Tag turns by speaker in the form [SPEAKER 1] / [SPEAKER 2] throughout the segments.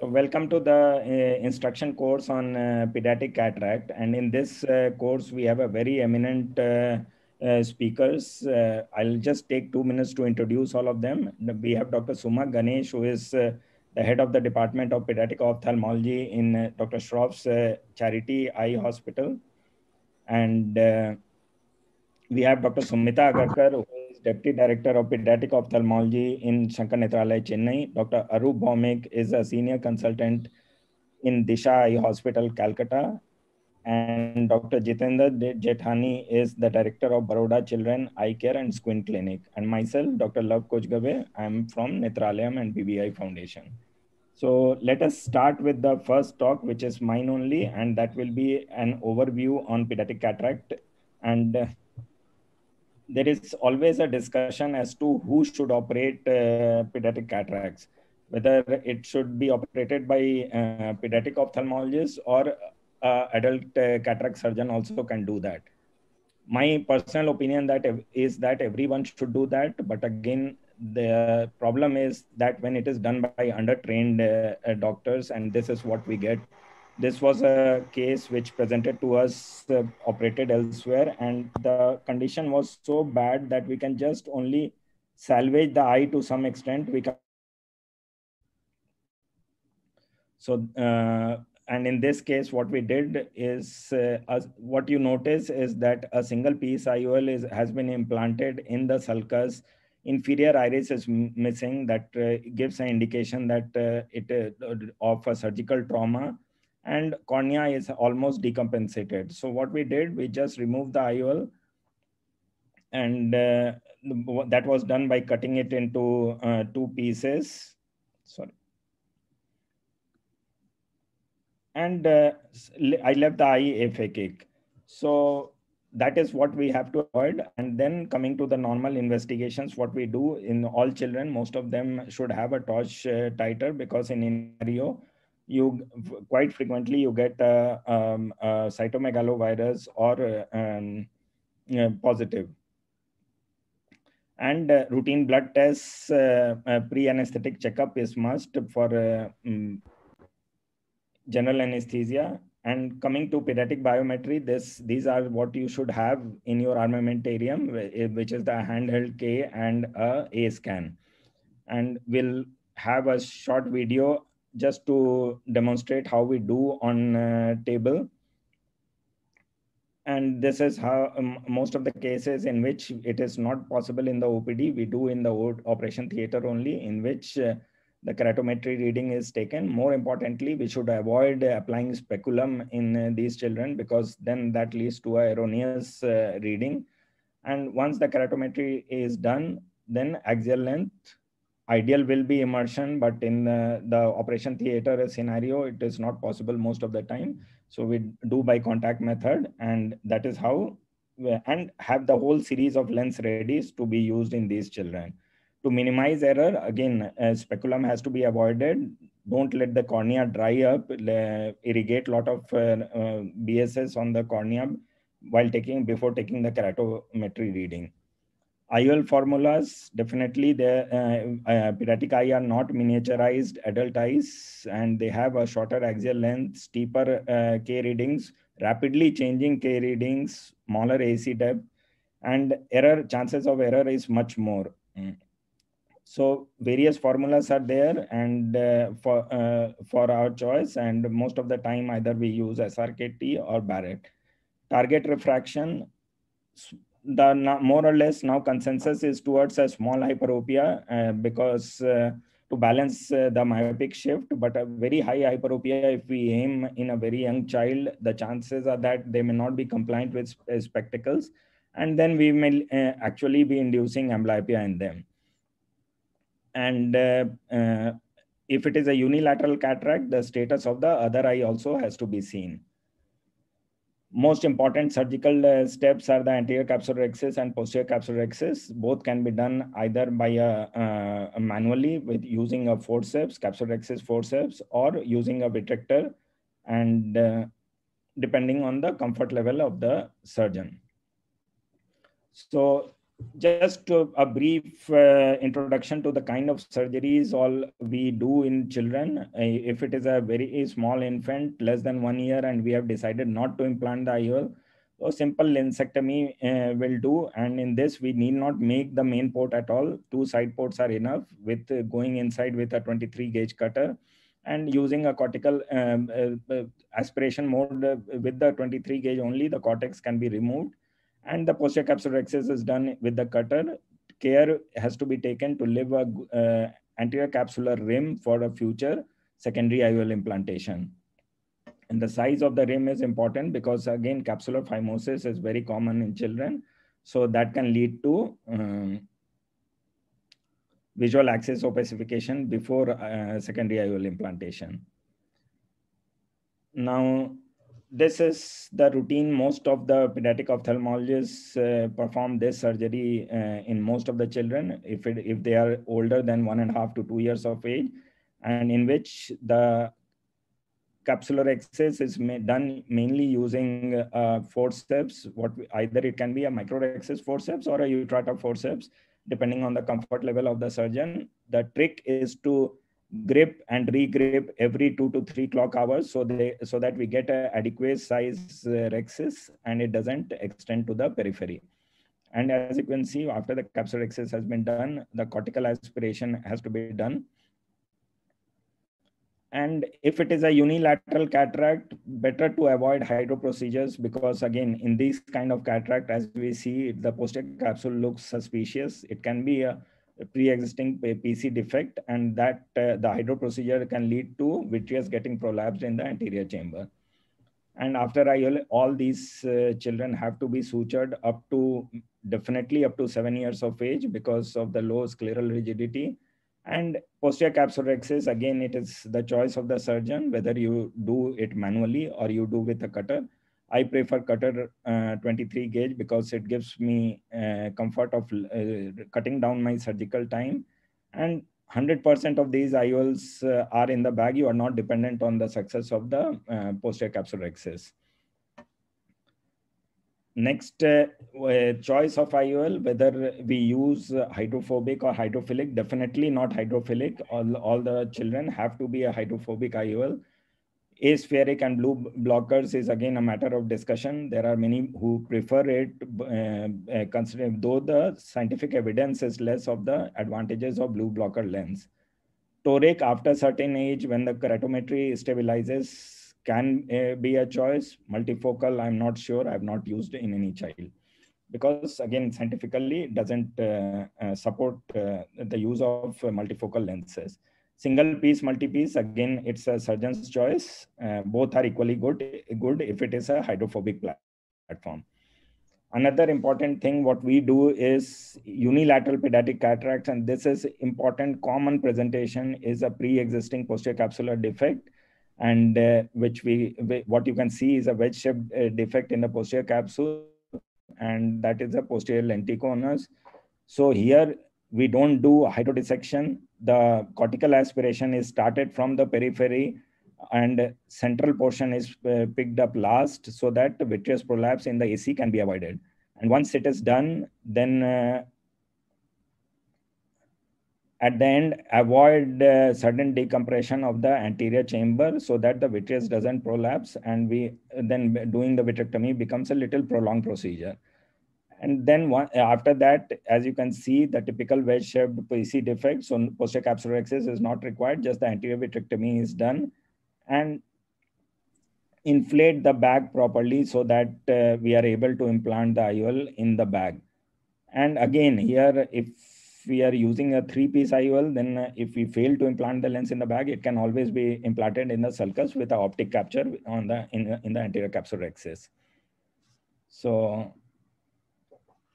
[SPEAKER 1] Welcome to the instruction course on pediatric cataract. And in this course, we have a very eminent speakers. I'll just take 2 minutes to introduce all of them. We have Dr. Suma Ganesh, who is the head of the Department of Pediatric Ophthalmology in Dr. Shroff's Charity Eye Hospital. And we have Dr. Sumita Agarkar, who is Deputy Director of Pediatric Ophthalmology in Shankar Nethralaya, Chennai. Dr. Arup Bhaumik is a Senior Consultant in Disha Eye Hospital, Calcutta. And Dr. Jitendra Jethani is the Director of Baroda Children Eye Care and Squint Clinic. And myself, Dr. Love Kochgabe, I'm from Netralayam and BBI Foundation. So let us start with the first talk, which is mine only, and that will be an overview on pediatric cataract. And there is always a discussion as to who should operate pediatric cataracts, whether it should be operated by pediatric ophthalmologist or adult cataract surgeon also can do that. My personal opinion is that everyone should do that, but again, the problem is that when it is done by undertrained doctors, and this is what we get. This was a case which presented to us operated elsewhere, and the condition was so bad that we can just only salvage the eye to some extent. We cannot reconstruct it. So, and in this case, what we did is, what you notice is that a single piece IOL has been implanted in the sulcus. Inferior iris is missing. That gives an indication that of a surgical trauma, and cornea is almost decompensated. So what we did, we just removed the IOL, and that was done by cutting it into two pieces. Sorry. And I left the eye aphakic. So that is what we have to avoid. And then coming to the normal investigations, what we do in all children, most of them should have a torch titer, because in scenario, you quite frequently you get cytomegalovirus or positive. And routine blood tests, pre-anesthetic checkup is must for general anesthesia. And coming to pediatric biometry, these are what you should have in your armamentarium, which is the handheld K and a scan. And we'll have a short video just to demonstrate how we do on table. And this is how most of the cases in which it is not possible in the OPD, we do in the operation theater only, in which the keratometry reading is taken. More importantly, we should avoid applying speculum in these children, because then that leads to a erroneous reading. And once the keratometry is done, then axial length, ideal will be immersion, but in the operation theater scenario, it is not possible most of the time. So we do by contact method, and that is how, and have the whole series of lens ready to be used in these children. To minimize error, again, speculum has to be avoided. Don't let the cornea dry up. Irrigate a lot of BSS on the cornea before taking the keratometry reading. IOL formulas, definitely the pediatric eye are not miniaturized adult eyes, and they have a shorter axial length, steeper K readings, rapidly changing K readings, smaller AC depth, and chances of error is much more. So various formulas are there, and for our choice, and most of the time either we use SRKT or Barrett. Target refraction, the more or less now consensus is towards a small hyperopia, because to balance the myopic shift, but a very high hyperopia, if we aim in a very young child, the chances are that they may not be compliant with spectacles, and then we may actually be inducing amblyopia in them. And if it is a unilateral cataract, the status of the other eye also has to be seen. Most important surgical steps are the anterior capsulorhexis and posterior capsulorhexis. Both can be done either by manually with using a forceps, capsulorhexis forceps, or using a vitrector, and depending on the comfort level of the surgeon. So Just a brief introduction to the kind of surgeries all we do in children. If it is a very small infant, less than 1 year, and we have decided not to implant the IOL, so simple lensectomy will do. And in this, we need not make the main port at all. Two side ports are enough with going inside with a 23 gauge cutter and using a cortical aspiration mode with the 23 gauge only, the cortex can be removed and the posterior capsular access is done with the cutter. Care has to be taken to leave a anterior capsular rim for a future secondary IOL implantation. And the size of the rim is important because again, capsular phimosis is very common in children. So that can lead to visual axis opacification before secondary IOL implantation. Now, this is the routine. Most of the pediatric ophthalmologists perform this surgery in most of the children if they are older than 1.5 to 2 years of age, and in which the capsular access is done mainly using forceps. Either it can be a microrhexis forceps or a Utrata forceps, depending on the comfort level of the surgeon. The trick is to grip and re-grip every 2 to 3 clock hours so that we get a adequate size rhexis and it doesn't extend to the periphery. And as you can see, after the capsular access has been done, the cortical aspiration has to be done. And if it is a unilateral cataract, better to avoid hydro procedures because again, in this kind of cataract, as we see, the posterior capsule looks suspicious. It can be a pre-existing PC defect, and that the hydro procedure can lead to vitreous getting prolapsed in the anterior chamber. And after IOL, all these children have to be sutured definitely up to 7 years of age because of the low scleral rigidity. And posterior capsular access, again, it is the choice of the surgeon, whether you do it manually or you do with a cutter. I prefer cutter 23 gauge because it gives me comfort of cutting down my surgical time. And 100% of these IOLs are in the bag. You are not dependent on the success of the posterior capsular access. Next, choice of IOL, whether we use hydrophobic or hydrophilic, definitely not hydrophilic. All the children have to be a hydrophobic IOL. Aspheric and blue blockers is again a matter of discussion. There are many who prefer it, considering though the scientific evidence is less of the advantages of blue blocker lens. Toric after certain age, when the keratometry stabilizes, can be a choice. Multifocal, I'm not sure. I've not used in any child because again, scientifically it doesn't support the use of multifocal lenses. Single piece, multi-piece, again, it's a surgeon's choice. Both are equally good if it is a hydrophobic platform. Another important thing, what we do is unilateral pediatric cataracts, and this is important. Common presentation is a pre-existing posterior capsular defect, and what you can see is a wedge-shaped defect in the posterior capsule, and that is a posterior lenticonus. So here we don't do hydrodissection. The cortical aspiration is started from the periphery and central portion is picked up last so that the vitreous prolapse in the AC can be avoided. And once it is done, then at the end, avoid sudden decompression of the anterior chamber so that the vitreous doesn't prolapse, and then doing the vitrectomy becomes a little prolonged procedure. And then after that, as you can see, the typical wedge-shaped PC defect, so posterior capsular access is not required, just the anterior vitrectomy is done. And inflate the bag properly so that we are able to implant the IOL in the bag. And again, here, if we are using a 3-piece IOL, then if we fail to implant the lens in the bag, it can always be implanted in the sulcus with an optic capture in the anterior capsular access. So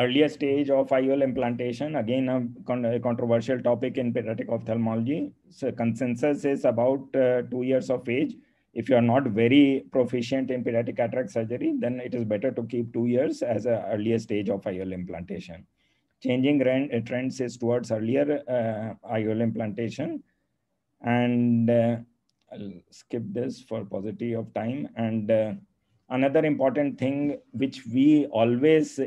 [SPEAKER 1] earlier stage of IOL implantation, again, a controversial topic in pediatric ophthalmology. So consensus is about 2 years of age. If you are not very proficient in pediatric cataract surgery, then it is better to keep 2 years as an earlier stage of IOL implantation. Changing trends is towards earlier IOL implantation. And I'll skip this for paucity of time. And another important thing which we always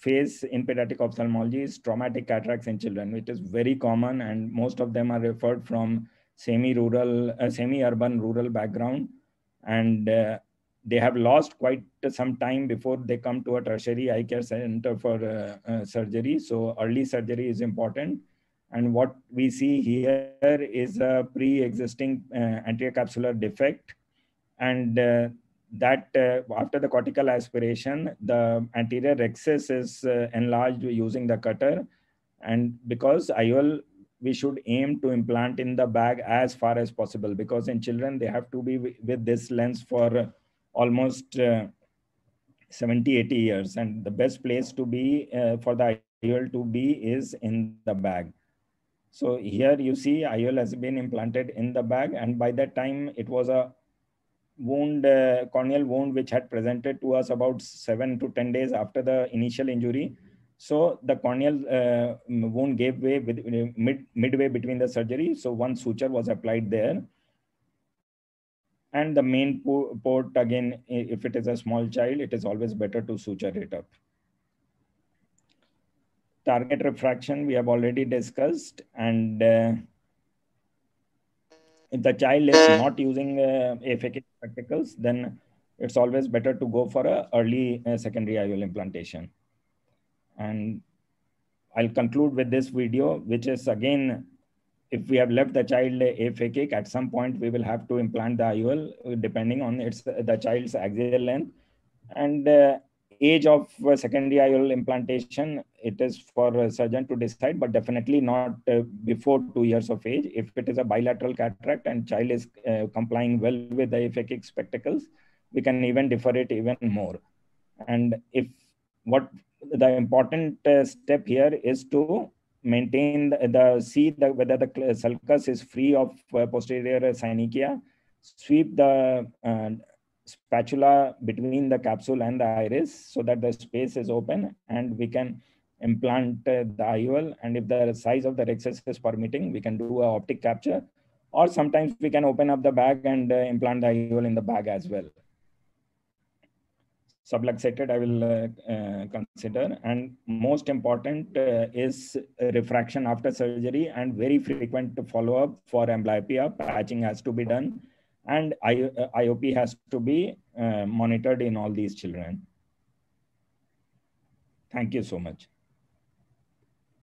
[SPEAKER 1] face in pediatric ophthalmology is traumatic cataracts in children, which is very common, and most of them are referred from semi-rural, semi-urban rural background, and they have lost quite some time before they come to a tertiary eye care center for surgery. So early surgery is important. And what we see here is a pre-existing anterior capsular defect, and that after the cortical aspiration, the anterior rhexis is enlarged using the cutter. And because IOL, we should aim to implant in the bag as far as possible, because in children, they have to be with this lens for almost 70, 80 years. And the best place to be for the IOL to be is in the bag. So here you see IOL has been implanted in the bag, and by that time it was a wound, corneal wound, which had presented to us about 7 to 10 days after the initial injury. So the corneal wound gave way with, midway between the surgery. So one suture was applied there. And the main port, again, if it is a small child, it is always better to suture it up. Target refraction, we have already discussed. And if the child is not using aphakic spectacles, then it's always better to go for an early secondary IOL implantation. And I'll conclude with this video, which is, again, if we have left the child aphakic, at some point we will have to implant the IOL depending on the child's axial length. And age of secondary IOL implantation, it is for a surgeon to decide, but definitely not before 2 years of age. If it is a bilateral cataract and child is complying well with the aphakic spectacles, we can even defer it even more. And if what the important step here is to maintain whether the sulcus is free of posterior synechia, sweep the spatula between the capsule and the iris so that the space is open, and we can implant the IOL. And if the size of the rhexis is permitting, we can do an optic capture, or sometimes we can open up the bag and implant the IOL in the bag as well. Subluxated I will consider. And most important is refraction after surgery, and very frequent follow-up for amblyopia. Patching has to be done, and IOP has to be monitored in all these children. Thank you so much.